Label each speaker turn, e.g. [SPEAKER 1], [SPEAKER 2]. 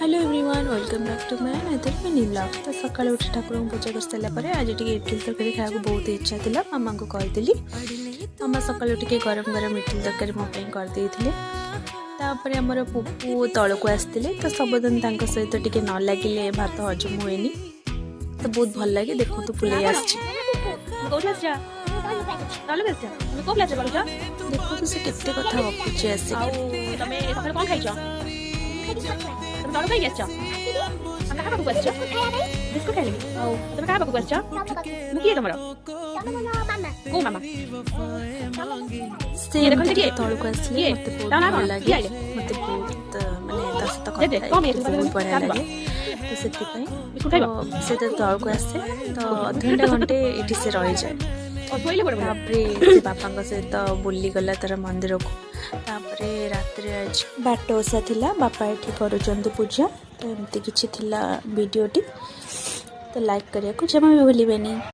[SPEAKER 1] Hello everyone welcome back to my another mini blog. तो सकाळु उठी ठाकुर पूजा कर सारा पर आज टी इडली तरकारी खाया बहुत इच्छा था। मामा को कही मामा सकाळु टी गरम गरम इडली तरकारी मो करदे। तापर आमर पुपू तल को आसते तो सबदिन सहित टी न लगे भात हजम हुए तो बहुत भल लगे। देखो तो फुले देखो तो से केते कथा गपुचे आसी तौक आसले भल लगे मत बहुत मानते बहुत बढ़िया लगे। तो से तौक आसे तो अध घंटा घंटे ये से रही जाए। से बापा सहित बुली गला तार मंदिर को। तापर रात बाट ओषा थिला बापा ये कर पूजा। तो एमती किसी वीडियोटी तो लाइक करने को जमा भी भूलें।